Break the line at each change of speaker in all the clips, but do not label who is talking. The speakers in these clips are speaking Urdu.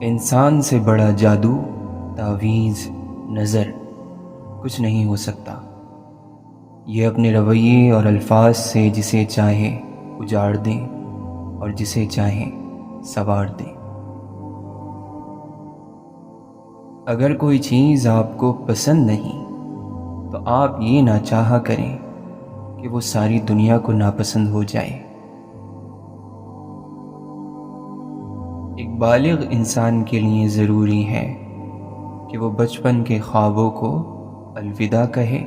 انسان سے بڑا جادو، تعویذ، نظر کچھ نہیں ہو سکتا۔ یہ اپنے رویے اور الفاظ سے جسے چاہے اجاڑ دیں اور جسے چاہیں سنوار دیں۔ اگر کوئی چیز آپ کو پسند نہیں تو آپ یہ نہ چاہا کریں کہ وہ ساری دنیا کو ناپسند ہو جائے۔ ایک بالغ انسان کے لیے ضروری ہے کہ وہ بچپن کے خوابوں کو الوداع کہے،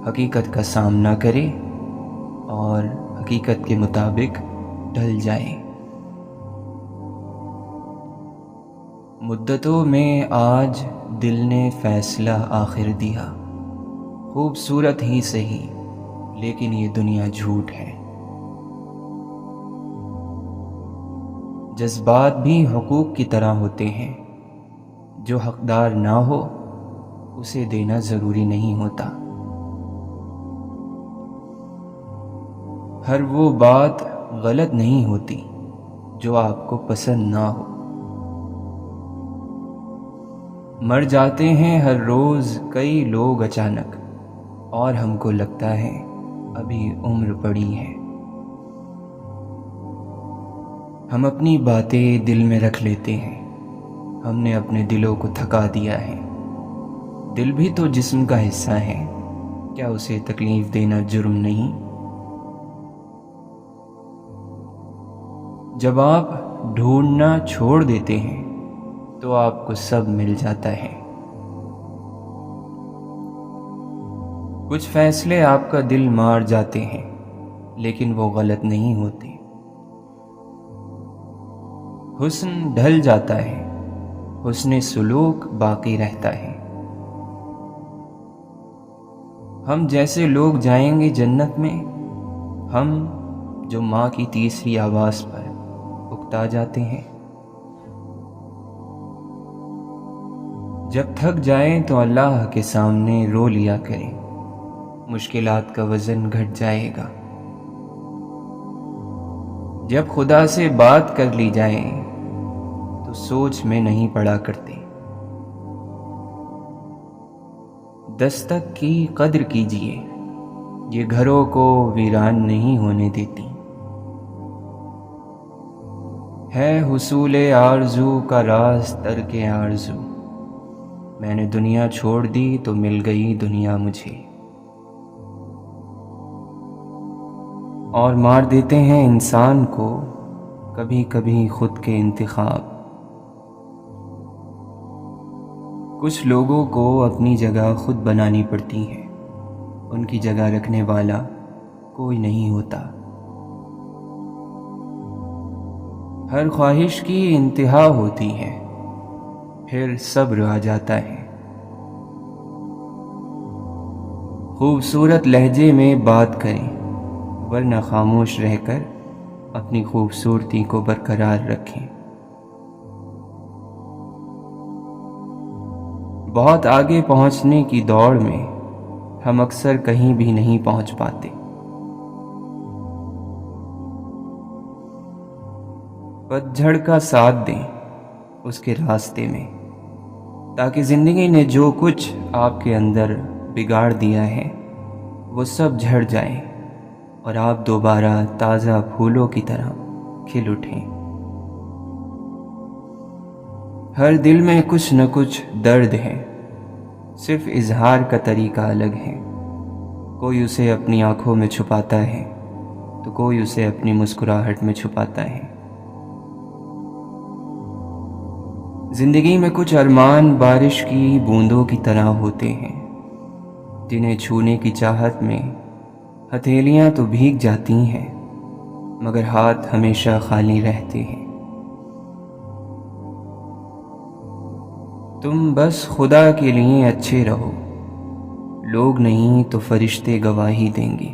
حقیقت کا سامنا کرے اور حقیقت کے مطابق ڈھل جائے۔ مدتوں میں آج دل نے فیصلہ آخر دیا، خوبصورت ہی صحیح لیکن یہ دنیا جھوٹ ہے۔ جذبات بھی حقوق کی طرح ہوتے ہیں، جو حقدار نہ ہو اسے دینا ضروری نہیں ہوتا۔ ہر وہ بات غلط نہیں ہوتی جو آپ کو پسند نہ ہو۔ مر جاتے ہیں ہر روز کئی لوگ اچانک، اور ہم کو لگتا ہے ابھی عمر پڑی ہے۔ ہم اپنی باتیں دل میں رکھ لیتے ہیں، ہم نے اپنے دلوں کو تھکا دیا ہے۔ دل بھی تو جسم کا حصہ ہے، کیا اسے تکلیف دینا جرم نہیں؟ جب آپ ڈھونڈنا چھوڑ دیتے ہیں تو آپ کو سب مل جاتا ہے۔ کچھ فیصلے آپ کا دل مار جاتے ہیں لیکن وہ غلط نہیں ہوتے۔ حسن ڈھل جاتا ہے، حسن سلوک باقی رہتا ہے۔ ہم جیسے لوگ جائیں گے جنت میں، ہم جو ماں کی تیسری آواز پر اکتا جاتے ہیں۔ جب تھک جائیں تو اللہ کے سامنے رو لیا کریں، مشکلات کا وزن گھٹ جائے گا۔ جب خدا سے بات کر لی جائے تو سوچ میں نہیں پڑا کرتے۔ دستک کی قدر کیجیے، یہ گھروں کو ویران نہیں ہونے دیتی۔ ہے حصول آرزو کا راز ترک آرزو، میں نے دنیا چھوڑ دی تو مل گئی دنیا مجھے۔ اور مار دیتے ہیں انسان کو کبھی کبھی خود کے انتخاب۔ کچھ لوگوں کو اپنی جگہ خود بنانی پڑتی ہے، ان کی جگہ رکھنے والا کوئی نہیں ہوتا۔ ہر خواہش کی انتہا ہوتی ہے، پھر صبر آ جاتا ہے۔ خوبصورت لہجے میں بات کریں، ورنہ خاموش رہ کر اپنی خوبصورتی کو برقرار رکھیں۔ بہت آگے پہنچنے کی دوڑ میں ہم اکثر کہیں بھی نہیں پہنچ پاتے۔ پتجھڑ کا ساتھ دیں اس کے راستے میں، تاکہ زندگی نے جو کچھ آپ کے اندر بگاڑ دیا ہے وہ سب جھڑ جائے اور آپ دوبارہ تازہ پھولوں کی طرح کھل اٹھیں۔ ہر دل میں کچھ نہ کچھ درد ہے، صرف اظہار کا طریقہ الگ ہے۔ کوئی اسے اپنی آنکھوں میں چھپاتا ہے تو کوئی اسے اپنی مسکراہٹ میں چھپاتا ہے۔ زندگی میں کچھ ارمان بارش کی بوندوں کی طرح ہوتے ہیں، جنہیں چھونے کی چاہت میں ہتھیلیاں تو بھیگ جاتی ہیں مگر ہاتھ ہمیشہ خالی رہتے ہیں۔ تم بس خدا کے لیے اچھے رہو، لوگ نہیں تو فرشتے گواہی دیں گے۔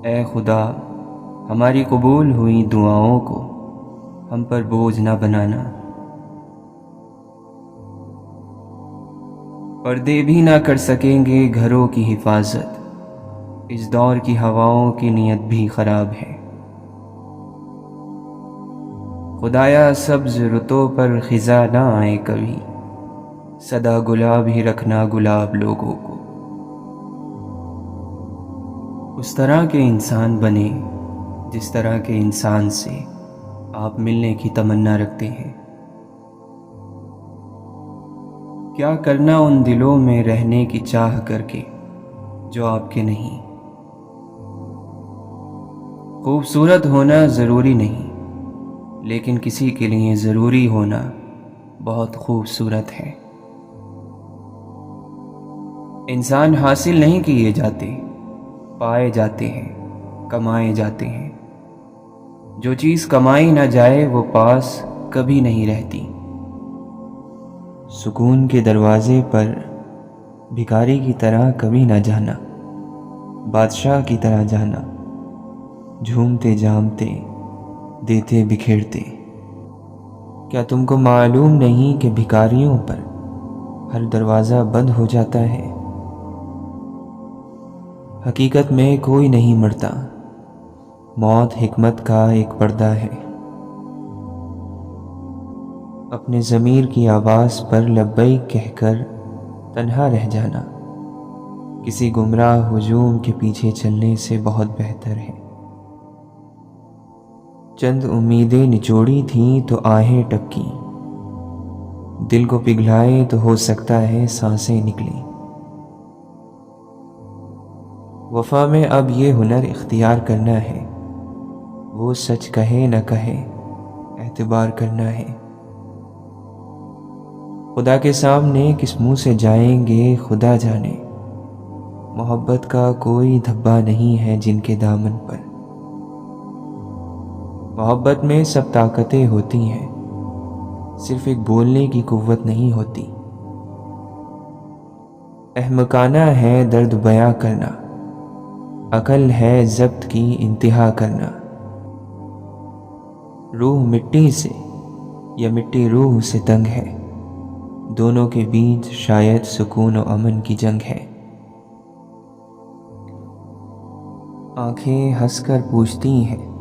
اے خدا، ہماری قبول ہوئی دعاؤں کو ہم پر بوجھ نہ بنانا۔ پردے بھی نہ کر سکیں گے گھروں کی حفاظت، اس دور کی ہواؤں کی نیت بھی خراب ہے۔ خدایا سبز رتوں پر خزاں نہ آئے کبھی، سدا گلاب ہی رکھنا گلاب لوگوں کو۔ اس طرح کے انسان بنے جس طرح کے انسان سے آپ ملنے کی تمنا رکھتے ہیں۔ کیا کرنا ان دلوں میں رہنے کی چاہ کر کے جو آپ کے نہیں۔ خوبصورت ہونا ضروری نہیں، لیکن کسی کے لیے ضروری ہونا بہت خوبصورت ہے۔ انسان حاصل نہیں کیے جاتے، پائے جاتے ہیں، کمائے جاتے ہیں۔ جو چیز کمائی نہ جائے وہ پاس کبھی نہیں رہتی۔ سکون کے دروازے پر بھکاری کی طرح کبھی نہ جانا، بادشاہ کی طرح جانا، جھومتے جامتے دیتے بکھیرتے۔ کیا تم کو معلوم نہیں کہ بھکاریوں پر ہر دروازہ بند ہو جاتا ہے؟ حقیقت میں کوئی نہیں مرتا، موت حکمت کا ایک پردہ ہے۔ اپنے ضمیر کی آواز پر لبیک کہہ کر تنہا رہ جانا کسی گمراہ ہجوم کے پیچھے چلنے سے بہت بہتر ہے۔ چند امیدیں نچوڑی تھیں تو آہیں ٹپکی، دل کو پگھلائے تو ہو سکتا ہے سانسیں نکلیں۔ وفا میں اب یہ ہنر اختیار کرنا ہے، وہ سچ کہے نہ کہے اعتبار کرنا ہے۔ خدا کے سامنے کس منہ سے جائیں گے خدا جانے، محبت کا کوئی دھبا نہیں ہے جن کے دامن پر۔ محبت میں سب طاقتیں ہوتی ہیں، صرف ایک بولنے کی قوت نہیں ہوتی۔ احمقانہ ہے درد بیاں کرنا، عقل ہے ضبط کی انتہا کرنا۔ روح مٹی سے یا مٹی روح سے تنگ ہے، دونوں کے بیچ شاید سکون و امن کی جنگ ہے۔ آنکھیں ہنس کر پوچھتی ہیں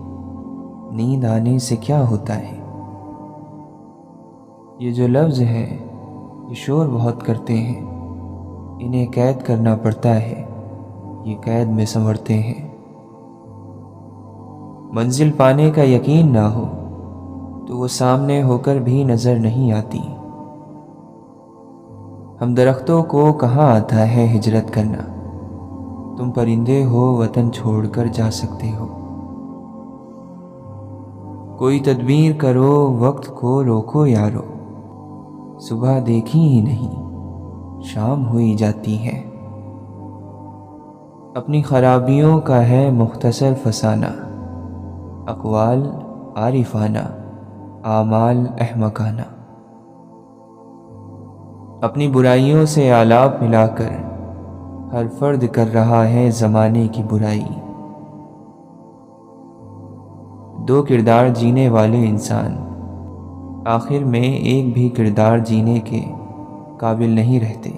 نیند آنے سے کیا ہوتا ہے؟ یہ جو لفظ ہے یہ شور بہت کرتے ہیں، انہیں قید کرنا پڑتا ہے، یہ قید میں سنورتے ہیں۔ منزل پانے کا یقین نہ ہو تو وہ سامنے ہو کر بھی نظر نہیں آتی۔ ہم درختوں کو کہاں آتا ہے ہجرت کرنا، تم پرندے ہو وطن چھوڑ کر جا سکتے ہو۔ کوئی تدبیر کرو وقت کو روکو یارو، صبح دیکھی ہی نہیں شام ہوئی جاتی ہے۔ اپنی خرابیوں کا ہے مختصر فسانہ، اقوال عارفانہ، اعمال احمقانہ۔ اپنی برائیوں سے آلاپ ملا کر ہر فرد کر رہا ہے زمانے کی برائی۔ دو کردار جینے والے انسان آخر میں ایک بھی کردار جینے کے قابل نہیں رہتے۔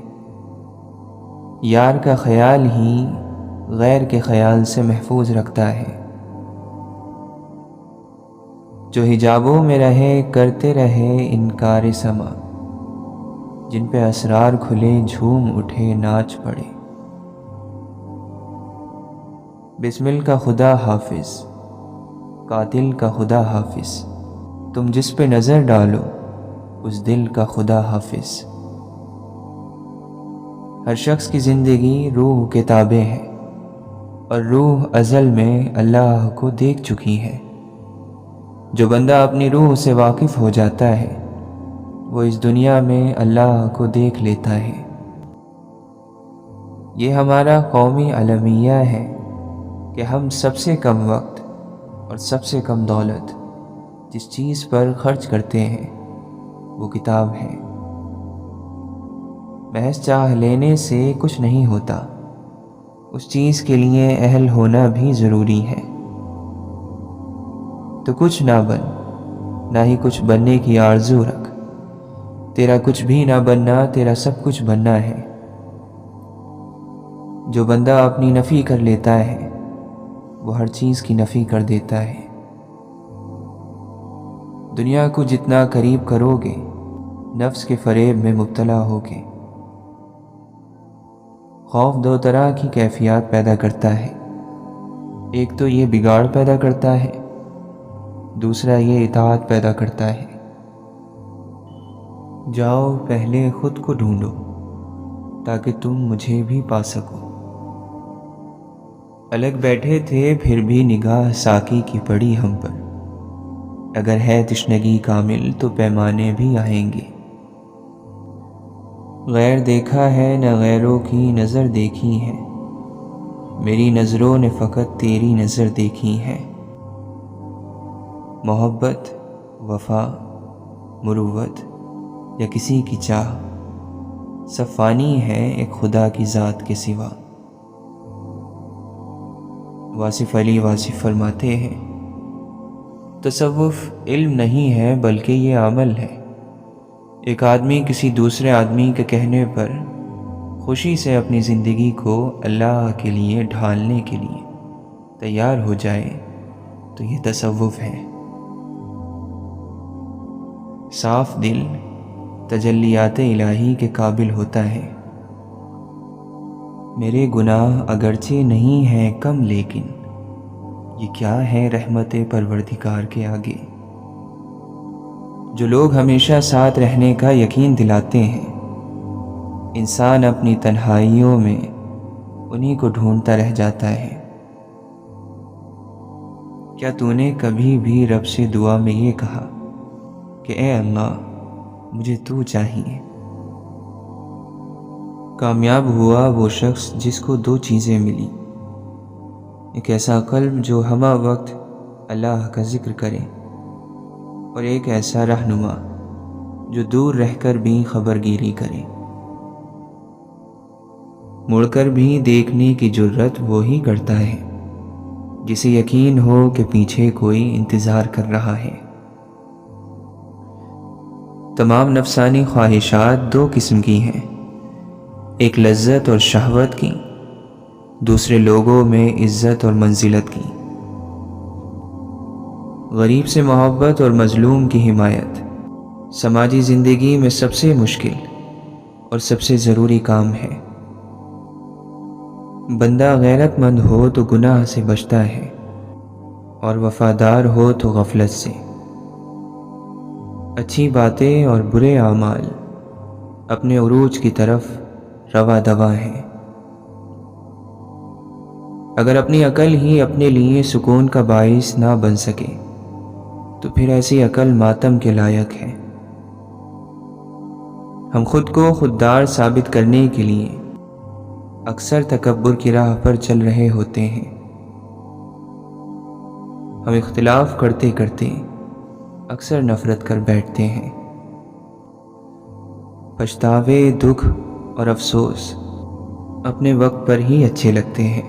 یار کا خیال ہی غیر کے خیال سے محفوظ رکھتا ہے۔ جو حجابوں میں رہے کرتے رہے انکار سما، جن پہ اسرار کھلے جھوم اٹھے ناچ پڑے۔ بسمل کا خدا حافظ، قاتل کا خدا حافظ، تم جس پہ نظر ڈالو اس دل کا خدا حافظ۔ ہر شخص کی زندگی روح کے تابع ہے، اور روح ازل میں اللہ کو دیکھ چکی ہے۔ جو بندہ اپنی روح سے واقف ہو جاتا ہے وہ اس دنیا میں اللہ کو دیکھ لیتا ہے۔ یہ ہمارا قومی المیہ ہے کہ ہم سب سے کم وقت اور سب سے کم دولت جس چیز پر خرچ کرتے ہیں وہ کتاب ہے۔ محض چاہ لینے سے کچھ نہیں ہوتا، اس چیز کے لیے اہل ہونا بھی ضروری ہے۔ تو کچھ نہ بن، نہ ہی کچھ بننے کی آرزو رکھ، تیرا کچھ بھی نہ بننا تیرا سب کچھ بننا ہے۔ جو بندہ اپنی نفی کر لیتا ہے وہ ہر چیز کی نفی کر دیتا ہے۔ دنیا کو جتنا قریب کرو گے نفس کے فریب میں مبتلا ہوگے۔ خوف دو طرح کی کیفیات پیدا کرتا ہے، ایک تو یہ بگاڑ پیدا کرتا ہے، دوسرا یہ اطاعت پیدا کرتا ہے۔ جاؤ پہلے خود کو ڈھونڈو تاکہ تم مجھے بھی پا سکو۔ الگ بیٹھے تھے پھر بھی نگاہ ساقی کی پڑی ہم پر، اگر ہے تشنگی کامل تو پیمانے بھی آئیں گے۔ غیر دیکھا ہے نہ غیروں کی نظر دیکھی ہے، میری نظروں نے فقط تیری نظر دیکھی ہے۔ محبت، وفا، مروت یا کسی کی چاہ سب فانی ہے ایک خدا کی ذات کے سوا۔ واصف علی واصف فرماتے ہیں، تصوف علم نہیں ہے بلکہ یہ عمل ہے۔ ایک آدمی کسی دوسرے آدمی کے کہنے پر خوشی سے اپنی زندگی کو اللہ کے لیے ڈھالنے کے لیے تیار ہو جائے تو یہ تصوف ہے۔ صاف دل تجلیات الہی کے قابل ہوتا ہے۔ میرے گناہ اگرچہ نہیں ہیں کم لیکن یہ کیا ہے رحمت پروردگار کے آگے۔ جو لوگ ہمیشہ ساتھ رہنے کا یقین دلاتے ہیں، انسان اپنی تنہائیوں میں انہی کو ڈھونڈتا رہ جاتا ہے۔ کیا تو نے کبھی بھی رب سے دعا میں یہ کہا کہ اے اللہ مجھے تو چاہیے؟ کامیاب ہوا وہ شخص جس کو دو چیزیں ملی، ایک ایسا قلب جو ہمہ وقت اللہ کا ذکر کرے، اور ایک ایسا رہنما جو دور رہ کر بھی خبرگیری کرے۔ مڑ کر بھی دیکھنے کی جرت وہی کرتا ہے جسے یقین ہو کہ پیچھے کوئی انتظار کر رہا ہے۔ تمام نفسانی خواہشات دو قسم کی ہیں، ایک لذت اور شہوت کی، دوسرے لوگوں میں عزت اور منزلت کی۔ غریب سے محبت اور مظلوم کی حمایت سماجی زندگی میں سب سے مشکل اور سب سے ضروری کام ہے۔ بندہ غیرت مند ہو تو گناہ سے بچتا ہے اور وفادار ہو تو غفلت سے۔ اچھی باتیں اور برے اعمال اپنے عروج کی طرف رواں دواں ہیں۔ اگر اپنی عقل ہی اپنے لیے سکون کا باعث نہ بن سکے تو پھر ایسی عقل ماتم کے لائق ہے۔ ہم خود کو خوددار ثابت کرنے کے لیے اکثر تکبر کی راہ پر چل رہے ہوتے ہیں۔ ہم اختلاف کرتے کرتے اکثر نفرت کر بیٹھتے ہیں۔ پچھتاوے، دکھ اور افسوس اپنے وقت پر ہی اچھے لگتے ہیں۔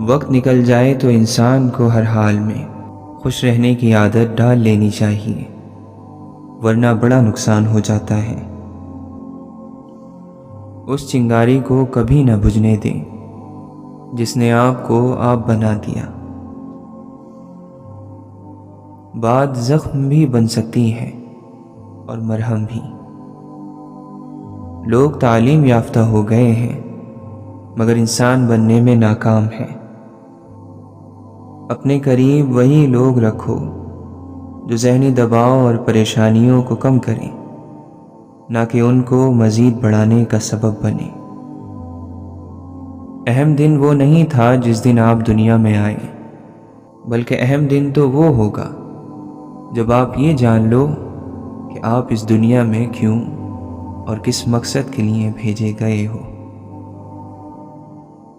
وقت نکل جائے تو انسان کو ہر حال میں خوش رہنے کی عادت ڈال لینی چاہیے، ورنہ بڑا نقصان ہو جاتا ہے۔ اس چنگاری کو کبھی نہ بجھنے دیں جس نے آپ کو آپ بنا دیا۔ بات زخم بھی بن سکتی ہے اور مرہم بھی۔ لوگ تعلیم یافتہ ہو گئے ہیں مگر انسان بننے میں ناکام ہے۔ اپنے قریب وہی لوگ رکھو جو ذہنی دباؤ اور پریشانیوں کو کم کریں، نہ کہ ان کو مزید بڑھانے کا سبب بنے۔ اہم دن وہ نہیں تھا جس دن آپ دنیا میں آئے، بلکہ اہم دن تو وہ ہوگا جب آپ یہ جان لو کہ آپ اس دنیا میں کیوں اور کس مقصد کے لیے بھیجے گئے ہو۔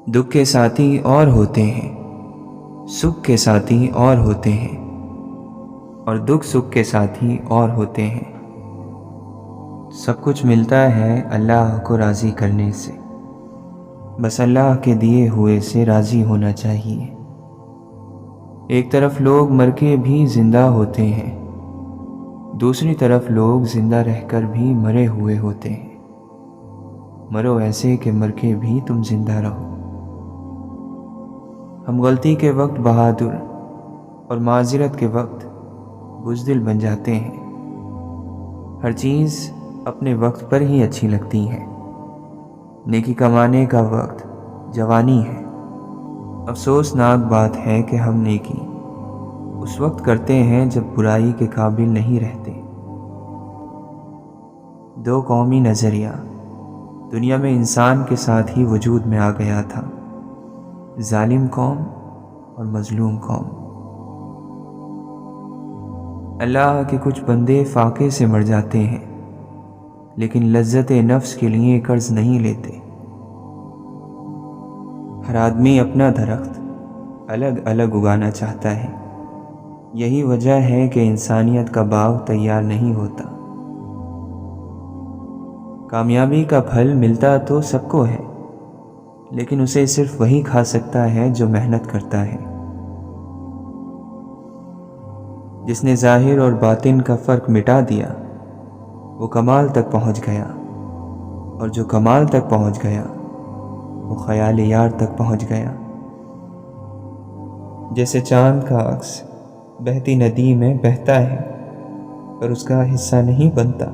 دکھ کے ساتھی اور ہوتے ہیں، سکھ کے ساتھی اور ہوتے ہیں، اور دکھ سکھ کے ساتھی اور ہوتے ہیں۔ سب کچھ ملتا ہے اللہ کو راضی کرنے سے، بس اللہ کے دیے ہوئے سے راضی ہونا چاہیے۔ ایک طرف لوگ مر کے بھی زندہ ہوتے ہیں، دوسری طرف لوگ زندہ رہ کر بھی مرے ہوئے ہوتے ہیں۔ مرو ایسے کہ مر کے بھی تم زندہ رہو۔ ہم غلطی کے وقت بہادر اور معذرت کے وقت بزدل بن جاتے ہیں۔ ہر چیز اپنے وقت پر ہی اچھی لگتی ہے۔ نیکی کمانے کا وقت جوانی ہے۔ افسوسناک بات ہے کہ ہم نیکی اس وقت کرتے ہیں جب برائی کے قابل نہیں رہتے۔ دو قومی نظریہ دنیا میں انسان کے ساتھ ہی وجود میں آ گیا تھا، ظالم قوم اور مظلوم قوم۔ اللہ کے کچھ بندے فاقے سے مر جاتے ہیں، لیکن لذت نفس کے لیے قرض نہیں لیتے۔ ہر آدمی اپنا درخت الگ الگ اگانا چاہتا ہے۔ یہی وجہ ہے کہ انسانیت کا باغ تیار نہیں ہوتا۔ کامیابی کا پھل ملتا تو سب کو ہے، لیکن اسے صرف وہی کھا سکتا ہے جو محنت کرتا ہے۔ جس نے ظاہر اور باطن کا فرق مٹا دیا وہ کمال تک پہنچ گیا، اور جو کمال تک پہنچ گیا وہ خیال یار تک پہنچ گیا۔ جیسے چاند کا عکس بہتی ندی میں بہتا ہے پر اس کا حصہ نہیں بنتا،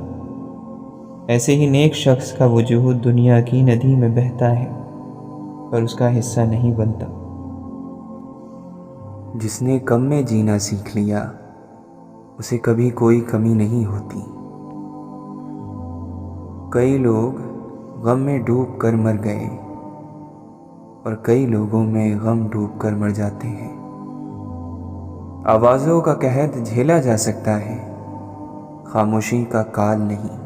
ایسے ہی نیک شخص کا وجود دنیا کی ندی میں بہتا ہے پر اس کا حصہ نہیں بنتا۔ جس نے کم میں جینا سیکھ لیا اسے کبھی کوئی کمی نہیں ہوتی۔ کئی لوگ غم میں ڈوب کر مر گئے اور کئی لوگوں میں غم ڈوب کر مر جاتے ہیں۔ آوازوں کا قحط جھیلا جا سکتا ہے، خاموشی کا کال نہیں۔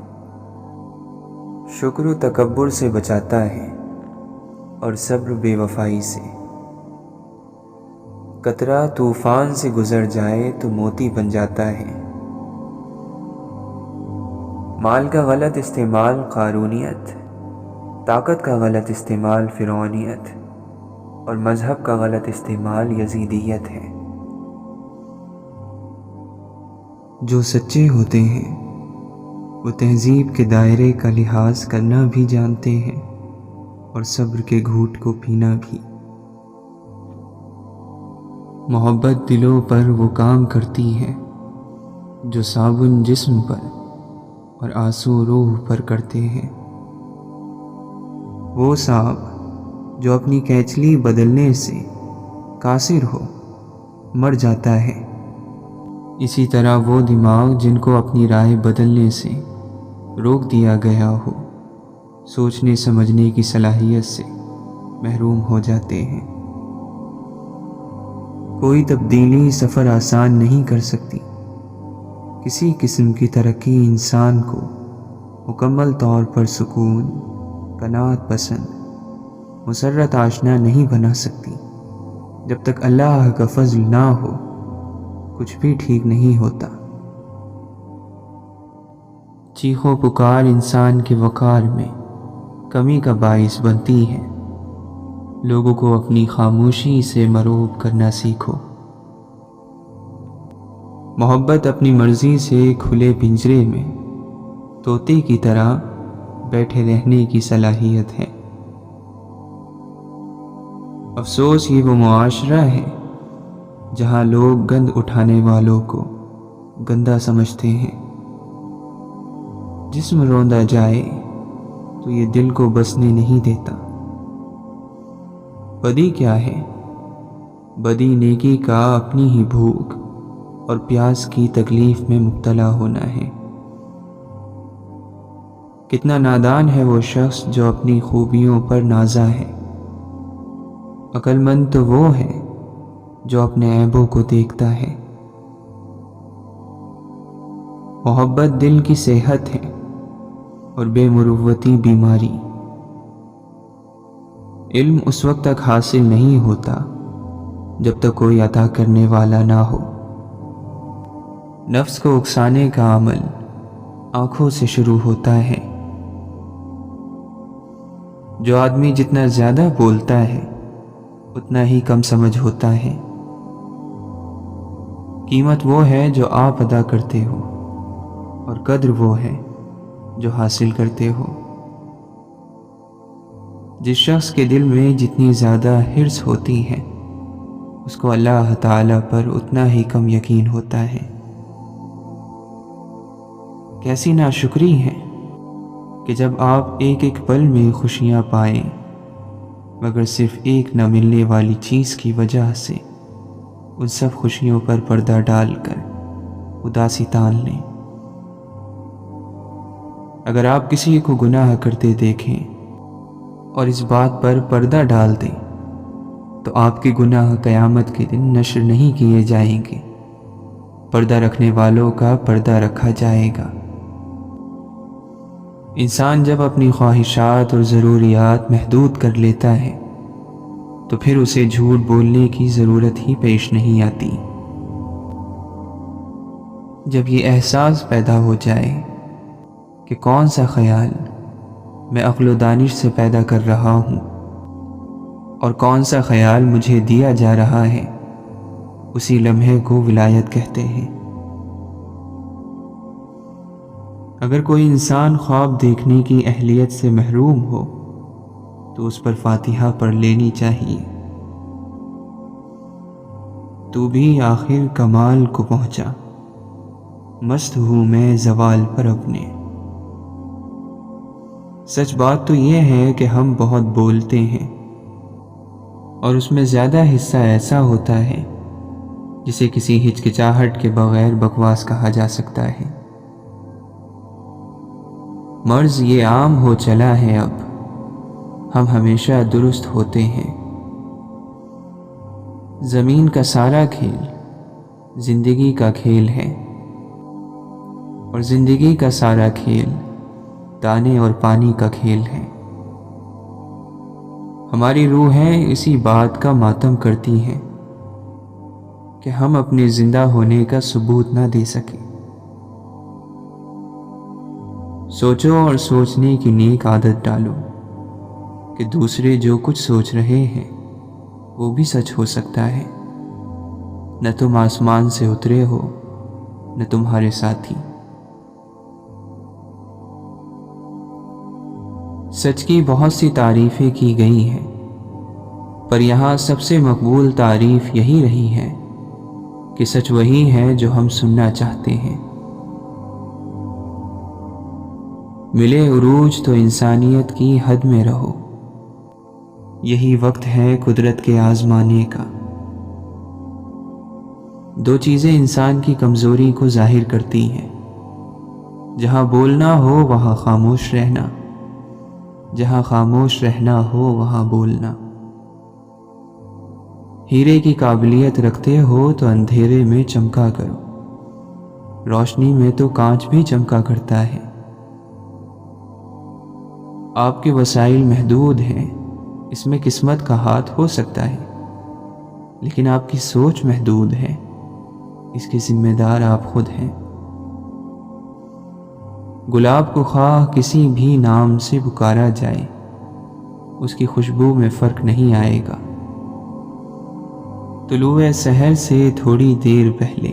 شکر و تکبر سے بچاتا ہے اور صبر بے وفائی سے۔ قطرہ طوفان سے گزر جائے تو موتی بن جاتا ہے۔ مال کا غلط استعمال قارونیت، طاقت کا غلط استعمال فرعونیت، اور مذہب کا غلط استعمال یزیدیت ہے۔ جو سچے ہوتے ہیں وہ تہذیب کے دائرے کا لحاظ کرنا بھی جانتے ہیں اور صبر کے گھوٹ کو پینا بھی۔ محبت دلوں پر وہ کام کرتی ہے جو صابن جسم پر اور آنسو روح پر کرتے ہیں۔ وہ سانپ جو اپنی کینچلی بدلنے سے قاصر ہو مر جاتا ہے، اسی طرح وہ دماغ جن کو اپنی رائے بدلنے سے روک دیا گیا ہو سوچنے سمجھنے کی صلاحیت سے محروم ہو جاتے ہیں۔ کوئی تبدیلی سفر آسان نہیں کر سکتی۔ کسی قسم کی ترقی انسان کو مکمل طور پر سکون، قناعت پسند، مسرت آشنا نہیں بنا سکتی۔ جب تک اللہ کا فضل نہ ہو کچھ بھی ٹھیک نہیں ہوتا۔ چیخ و پکار انسان کے وقار میں کمی کا باعث بنتی ہے۔ لوگوں کو اپنی خاموشی سے مروب کرنا سیکھو۔ محبت اپنی مرضی سے کھلے پنجرے میں طوطے کی طرح بیٹھے رہنے کی صلاحیت ہے۔ افسوس یہ وہ معاشرہ ہے جہاں لوگ گند اٹھانے والوں کو گندا سمجھتے ہیں۔ جسم روندا جائے تو یہ دل کو بسنے نہیں دیتا۔ بدی کیا ہے؟ بدی نیکی کا اپنی ہی بھوک اور پیاس کی تکلیف میں مبتلا ہونا ہے۔ کتنا نادان ہے وہ شخص جو اپنی خوبیوں پر نازا ہے۔ عقل مند تو وہ ہے جو اپنے عیبوں کو دیکھتا ہے۔ محبت دل کی صحت ہے اور بے مروتی بیماری۔ علم اس وقت تک حاصل نہیں ہوتا جب تک کوئی عطا کرنے والا نہ ہو۔ نفس کو اکسانے کا عمل آنکھوں سے شروع ہوتا ہے۔ جو آدمی جتنا زیادہ بولتا ہے اتنا ہی کم سمجھ ہوتا ہے۔ قیمت وہ ہے جو آپ ادا کرتے ہو اور قدر وہ ہے جو حاصل کرتے ہو۔ جس شخص کے دل میں جتنی زیادہ حرص ہوتی ہے اس کو اللہ تعالیٰ پر اتنا ہی کم یقین ہوتا ہے۔ کیسی ناشکری ہے کہ جب آپ ایک ایک پل میں خوشیاں پائیں مگر صرف ایک نہ ملنے والی چیز کی وجہ سے ان سب خوشیوں پر پردہ ڈال کر اداسی تان لیں۔ اگر آپ کسی کو گناہ کرتے دیکھیں اور اس بات پر پردہ ڈال دیں تو آپ کے گناہ قیامت کے دن نشر نہیں کیے جائیں گے، پردہ رکھنے والوں کا پردہ رکھا جائے گا۔ انسان جب اپنی خواہشات اور ضروریات محدود کر لیتا ہے تو پھر اسے جھوٹ بولنے کی ضرورت ہی پیش نہیں آتی۔ جب یہ احساس پیدا ہو جائے کہ کون سا خیال میں عقل و دانش سے پیدا کر رہا ہوں اور کون سا خیال مجھے دیا جا رہا ہے، اسی لمحے کو ولایت کہتے ہیں۔ اگر کوئی انسان خواب دیکھنے کی اہلیت سے محروم ہو تو اس پر فاتحہ پڑھ لینی چاہیے۔ تو بھی آخر کمال کو پہنچا، مست ہوں میں زوال پر اپنے۔ سچ بات تو یہ ہے کہ ہم بہت بولتے ہیں اور اس میں زیادہ حصہ ایسا ہوتا ہے جسے کسی ہچکچاہٹ کے بغیر بکواس کہا جا سکتا ہے۔ مرض یہ عام ہو چلا ہے اب، ہم ہمیشہ درست ہوتے ہیں۔ زمین کا سارا کھیل زندگی کا کھیل ہے اور زندگی کا سارا کھیل دانے اور پانی کا کھیل ہے۔ ہماری روحیں اسی بات کا ماتم کرتی ہیں کہ ہم اپنے زندہ ہونے کا ثبوت نہ دے سکیں۔ سوچو اور سوچنے کی نیک عادت ڈالو کہ دوسرے جو کچھ سوچ رہے ہیں وہ بھی سچ ہو سکتا ہے۔ نہ تم آسمان سے اترے ہو نہ تمہارے ساتھی۔ سچ کی بہت سی تعریفیں کی گئی ہیں، پر یہاں سب سے مقبول تعریف یہی رہی ہے کہ سچ وہی ہے جو ہم سننا چاہتے ہیں۔ ملے عروج تو انسانیت کی حد میں رہو، یہی وقت ہے قدرت کے آزمانے کا۔ دو چیزیں انسان کی کمزوری کو ظاہر کرتی ہیں، جہاں بولنا ہو وہاں خاموش رہنا، جہاں خاموش رہنا ہو وہاں بولنا۔ ہیرے کی قابلیت رکھتے ہو تو اندھیرے میں چمکا کرو، روشنی میں تو کانچ بھی چمکا کرتا ہے۔ آپ کے وسائل محدود ہیں، اس میں قسمت کا ہاتھ ہو سکتا ہے، لیکن آپ کی سوچ محدود ہے، اس کے ذمہ دار آپ خود ہیں۔ گلاب کو خواہ کسی بھی نام سے پکارا جائے، اس کی خوشبو میں فرق نہیں آئے گا۔ طلوع سحر سے تھوڑی دیر پہلے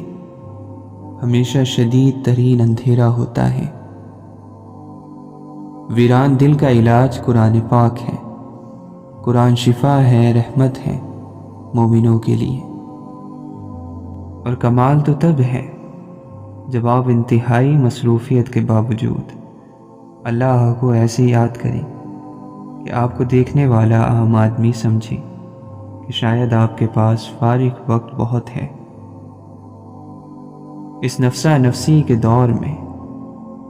ہمیشہ شدید ترین اندھیرا ہوتا ہے۔ ویران دل کا علاج قرآن پاک ہے، قرآن شفا ہے، رحمت ہے مومنوں کے لیے۔ اور کمال تو تب ہے جب آپ انتہائی مصروفیت کے باوجود اللہ کو ایسے یاد کریں کہ آپ کو دیکھنے والا عام آدمی سمجھے کہ شاید آپ کے پاس فارغ وقت بہت ہے۔ اس نفسا نفسی کے دور میں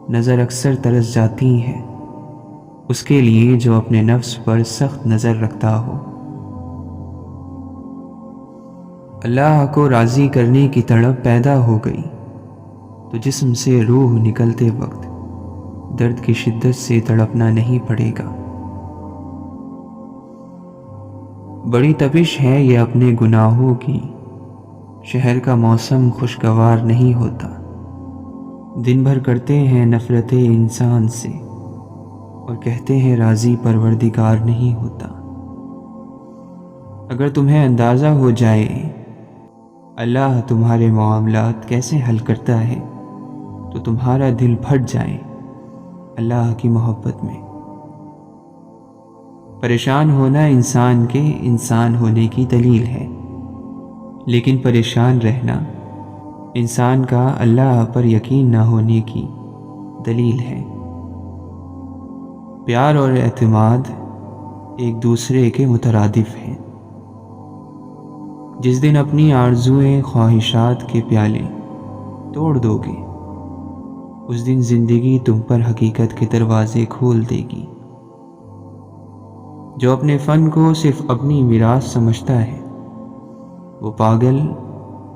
نظر اکثر ترس جاتی ہے اس کے لیے جو اپنے نفس پر سخت نظر رکھتا ہو۔ اللہ کو راضی کرنے کی تڑپ پیدا ہو گئی تو جسم سے روح نکلتے وقت درد کی شدت سے تڑپنا نہیں پڑے گا۔ بڑی تپش ہے یہ اپنے گناہوں کی، شہر کا موسم خوشگوار نہیں ہوتا۔ دن بھر کرتے ہیں نفرت انسان سے اور کہتے ہیں راضی پروردگار نہیں ہوتا۔ اگر تمہیں اندازہ ہو جائے اللہ تمہارے معاملات کیسے حل کرتا ہے تو تمہارا دل پھٹ جائے اللہ کی محبت میں۔ پریشان ہونا انسان کے انسان ہونے کی دلیل ہے، لیکن پریشان رہنا انسان کا اللہ پر یقین نہ ہونے کی دلیل ہیں۔ پیار اور اعتماد ایک دوسرے کے مترادف ہیں۔ جس دن اپنی آرزوئیں خواہشات کے پیالے توڑ دو گے، اس دن زندگی تم پر حقیقت کے دروازے کھول دے گی۔ جو اپنے فن کو صرف اپنی میراث سمجھتا ہے وہ پاگل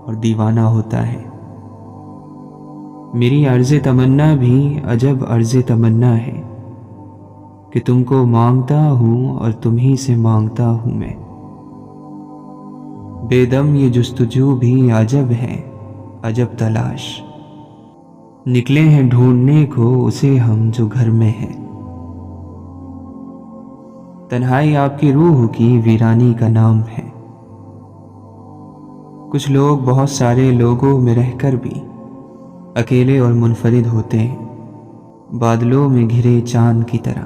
اور دیوانہ ہوتا ہے۔ میری عرض تمنا بھی عجب عرض تمنا ہے کہ تم کو مانگتا ہوں اور تم ہی سے مانگتا ہوں میں۔ بے دم یہ جستجو بھی عجب ہے، عجب تلاش، نکلے ہیں ڈھونڈنے کو اسے ہم جو گھر میں ہے۔ تنہائی آپ کی روح کی ویرانی کا نام ہے۔ کچھ لوگ بہت سارے لوگوں میں رہ کر بھی اکیلے اور منفرد ہوتے ہیں، بادلوں میں گھرے چاند کی طرح۔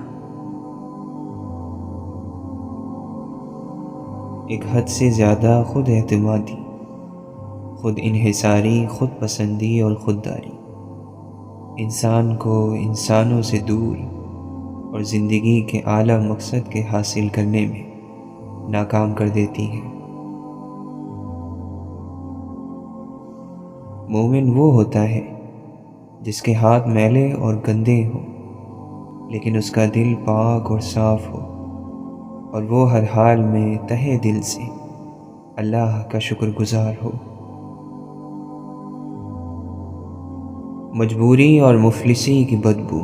ایک حد سے زیادہ خود اعتمادی، خود انحصاری، خود پسندی اور خودداری انسان کو انسانوں سے دور اور زندگی کے اعلیٰ مقصد کے حاصل کرنے میں ناکام کر دیتی ہے۔ مومن وہ ہوتا ہے جس کے ہاتھ میلے اور گندے ہوں لیکن اس کا دل پاک اور صاف ہو، اور وہ ہر حال میں تہہ دل سے اللہ کا شکر گزار ہو۔ مجبوری اور مفلسی کی بدبو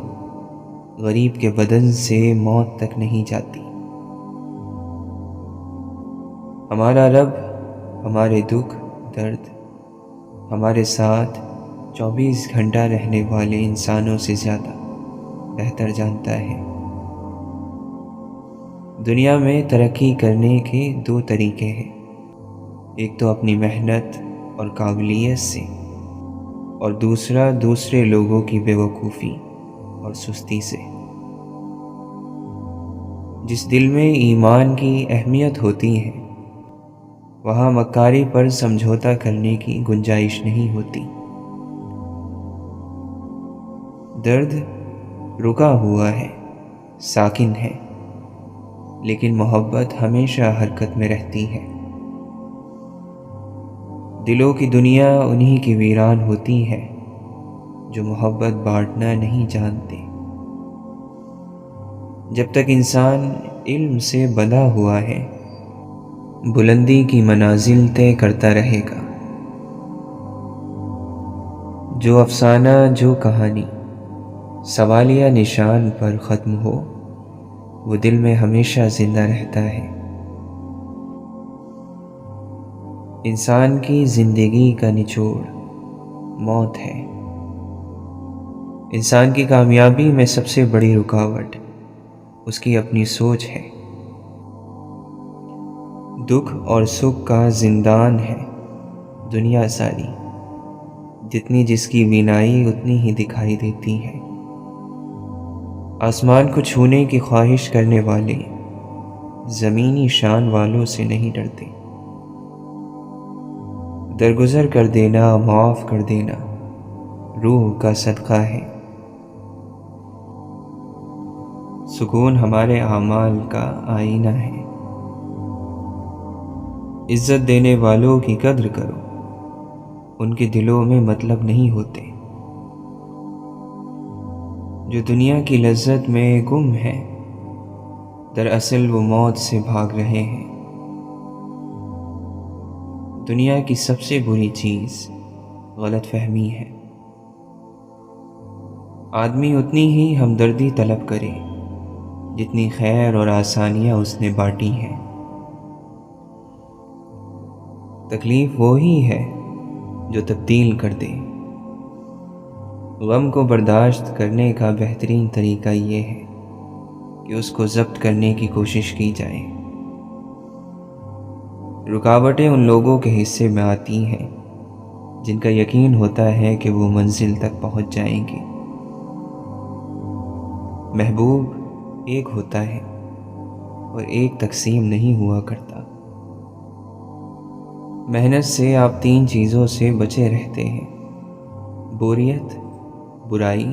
غریب کے بدن سے موت تک نہیں جاتی۔ ہمارا رب ہمارے دکھ درد ہمارے ساتھ 24 گھنٹہ رہنے والے انسانوں سے زیادہ بہتر جانتا ہے۔ دنیا میں ترقی کرنے کے 2 طریقے ہیں، ایک تو اپنی محنت اور قابلیت سے، اور دوسرا دوسرے لوگوں کی بے وقوفی اور سستی سے۔ جس دل میں ایمان کی اہمیت ہوتی ہے وہاں مکاری پر سمجھوتا کرنے کی گنجائش نہیں ہوتی۔ درد رکا ہوا ہے، ساکن ہے، لیکن محبت ہمیشہ حرکت میں رہتی ہے۔ دلوں کی دنیا انہی کی ویران ہوتی ہے جو محبت بانٹنا نہیں جانتے۔ جب تک انسان علم سے بندھا ہوا ہے بلندی کی منازل طے کرتا رہے گا۔ جو افسانہ، جو کہانی سوالیہ نشان پر ختم ہو وہ دل میں ہمیشہ زندہ رہتا ہے۔ انسان کی زندگی کا نچوڑ موت ہے۔ انسان کی کامیابی میں سب سے بڑی رکاوٹ اس کی اپنی سوچ ہے۔ دکھ اور سکھ کا زندان ہے دنیا ساری، جتنی جس کی بینائی اتنی ہی دکھائی دیتی ہے۔ آسمان کو چھونے کی خواہش کرنے والے زمینی شان والوں سے نہیں ڈرتے۔ درگزر کر دینا، معاف کر دینا روح کا صدقہ ہے۔ سکون ہمارے اعمال کا آئینہ ہے۔ عزت دینے والوں کی قدر کرو، ان کے دلوں میں مطلب نہیں ہوتے۔ جو دنیا کی لذت میں گم ہے دراصل وہ موت سے بھاگ رہے ہیں۔ دنیا کی سب سے بری چیز غلط فہمی ہے۔ آدمی اتنی ہی ہمدردی طلب کرے جتنی خیر اور آسانیاں اس نے بانٹی ہیں۔ تکلیف وہی ہے جو تبدیل کر دے۔ غم کو برداشت کرنے کا بہترین طریقہ یہ ہے کہ اس کو ضبط کرنے کی کوشش کی جائے۔ رکاوٹیں ان لوگوں کے حصے میں آتی ہیں جن کا یقین ہوتا ہے کہ وہ منزل تک پہنچ جائیں گے۔ محبوب ایک ہوتا ہے اور ایک تقسیم نہیں ہوا کرتا۔ محنت سے آپ 3 چیزوں سے بچے رہتے ہیں: بوریت، برائی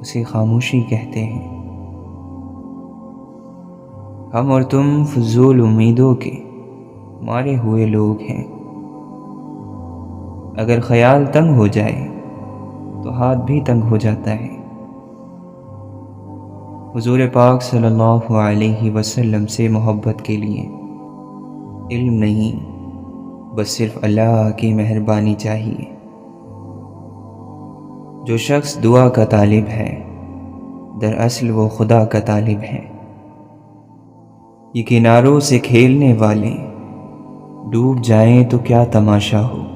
اسے خاموشی کہتے ہیں۔ ہم اور تم فضول امیدوں کے مارے ہوئے لوگ ہیں۔ اگر خیال تنگ ہو جائے تو ہاتھ بھی تنگ ہو جاتا ہے۔ حضور پاک صلی اللہ علیہ وسلم سے محبت کے لیے علم نہیں، بس صرف اللہ کی مہربانی چاہیے۔ جو شخص دعا کا طالب ہے، دراصل وہ خدا کا طالب ہے۔ یہ کناروں سے کھیلنے والے ڈوب جائیں تو کیا تماشا ہو۔